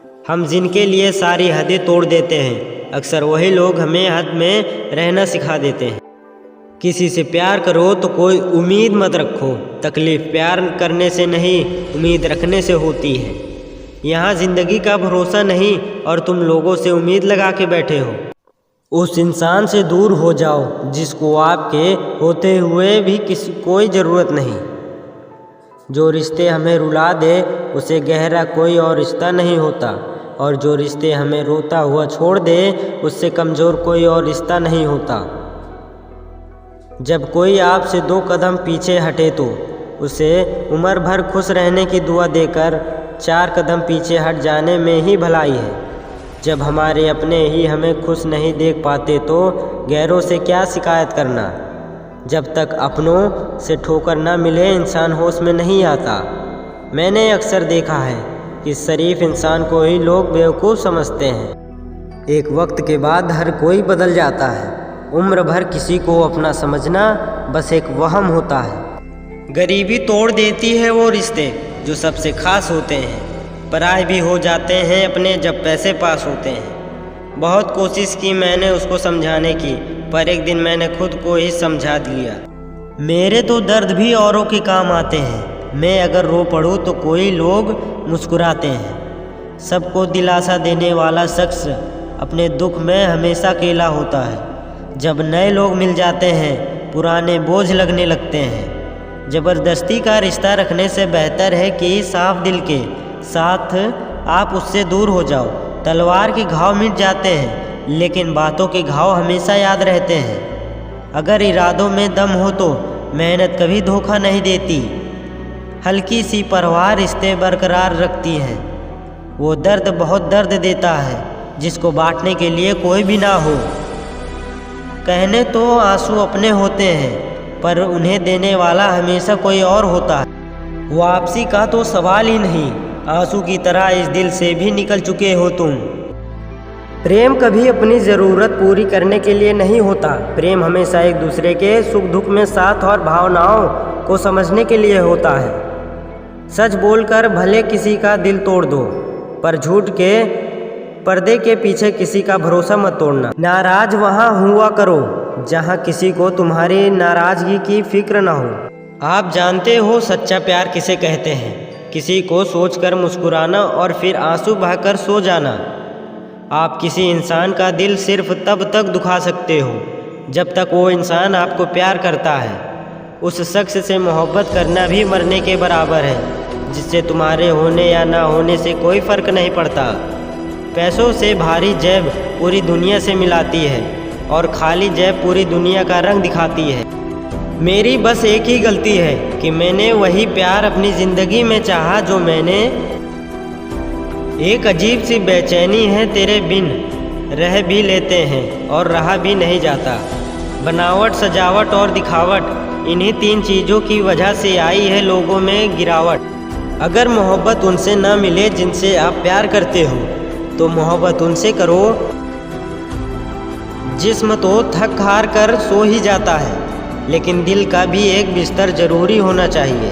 हम जिनके लिए सारी हदें तोड़ देते हैं, अक्सर वही लोग हमें हद में रहना सिखा देते हैं। किसी से प्यार करो तो कोई उम्मीद मत रखो, तकलीफ़ प्यार करने से नहीं उम्मीद रखने से होती है। यहाँ ज़िंदगी का भरोसा नहीं और तुम लोगों से उम्मीद लगा के बैठे हो। उस इंसान से दूर हो जाओ जिसको आपके होते हुए भी कोई ज़रूरत नहीं। जो रिश्ते हमें रुला दे उसे गहरा कोई और रिश्ता नहीं होता, और जो रिश्ते हमें रोता हुआ छोड़ दे उससे कमज़ोर कोई और रिश्ता नहीं होता। जब कोई आपसे 2 कदम पीछे हटे तो उसे उम्र भर खुश रहने की दुआ देकर 4 कदम पीछे हट जाने में ही भलाई है। जब हमारे अपने ही हमें खुश नहीं देख पाते तो गैरों से क्या शिकायत करना। जब तक अपनों से ठोकर ना मिले इंसान होश में नहीं आता। मैंने अक्सर देखा है कि शरीफ इंसान को ही लोग बेवकूफ़ समझते हैं। एक वक्त के बाद हर कोई बदल जाता है। उम्र भर किसी को अपना समझना बस एक वहम होता है। गरीबी तोड़ देती है वो रिश्ते जो सबसे खास होते हैं। पराए भी हो जाते हैं अपने जब पैसे पास होते हैं। बहुत कोशिश की मैंने उसको समझाने की, पर एक दिन मैंने खुद को ही समझा लिया। मेरे तो दर्द भी औरों के काम आते हैं। मैं अगर रो पड़ूँ तो कोई लोग मुस्कुराते हैं। सबको दिलासा देने वाला शख्स अपने दुख में हमेशा अकेला होता है। जब नए लोग मिल जाते हैं पुराने बोझ लगने लगते हैं। ज़बरदस्ती का रिश्ता रखने से बेहतर है कि साफ दिल के साथ आप उससे दूर हो जाओ। तलवार के घाव मिट जाते हैं लेकिन बातों के घाव हमेशा याद रहते हैं। अगर इरादों में दम हो तो मेहनत कभी धोखा नहीं देती। हल्की सी परवाह रिश्ते बरकरार रखती हैं। वो दर्द बहुत दर्द देता है जिसको बांटने के लिए कोई भी ना हो। कहने तो आंसू अपने होते हैं पर उन्हें देने वाला हमेशा कोई और होता है। वापसी का तो सवाल ही नहीं। आंसू की तरह इस दिल से भी निकल चुके हो तुम। प्रेम कभी अपनी ज़रूरत पूरी करने के लिए नहीं होता। प्रेम हमेशा एक दूसरे के सुख दुख में साथ और भावनाओं को समझने के लिए होता है। सच बोलकर भले किसी का दिल तोड़ दो, पर झूठ के पर्दे के पीछे किसी का भरोसा मत तोड़ना। नाराज वहाँ हुआ करो जहाँ किसी को तुम्हारी नाराज़गी की फिक्र ना हो। आप जानते हो सच्चा प्यार किसे कहते हैं? किसी को सोचकर मुस्कुराना और फिर आंसू बहाकर सो जाना। आप किसी इंसान का दिल सिर्फ तब तक दुखा सकते हो जब तक वो इंसान आपको प्यार करता है। उस शख्स से मोहब्बत करना भी मरने के बराबर है जिससे तुम्हारे होने या ना होने से कोई फ़र्क नहीं पड़ता। पैसों से भारी जेब पूरी दुनिया से मिलाती है और खाली जेब पूरी दुनिया का रंग दिखाती है। मेरी बस एक ही गलती है कि मैंने वही प्यार अपनी ज़िंदगी में चाहा जो मैंने। एक अजीब सी बेचैनी है तेरे बिन, रह भी लेते हैं और रहा भी नहीं जाता। बनावट, सजावट और दिखावट, इन्हीं 3 चीज़ों की वजह से आई है लोगों में गिरावट। अगर मोहब्बत उनसे न मिले जिनसे आप प्यार करते हो तो मोहब्बत उनसे करो। जिस्म तो थक हार कर सो ही जाता है लेकिन दिल का भी एक बिस्तर ज़रूरी होना चाहिए।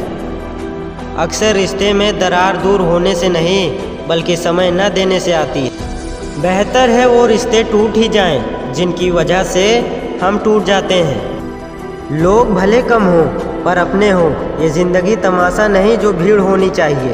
अक्सर रिश्ते में दरार दूर होने से नहीं बल्कि समय न देने से आती है। बेहतर है वो रिश्ते टूट ही जाएं जिनकी वजह से हम टूट जाते हैं। लोग भले कम हो पर अपने हो। ये ज़िंदगी तमाशा नहीं जो भीड़ होनी चाहिए।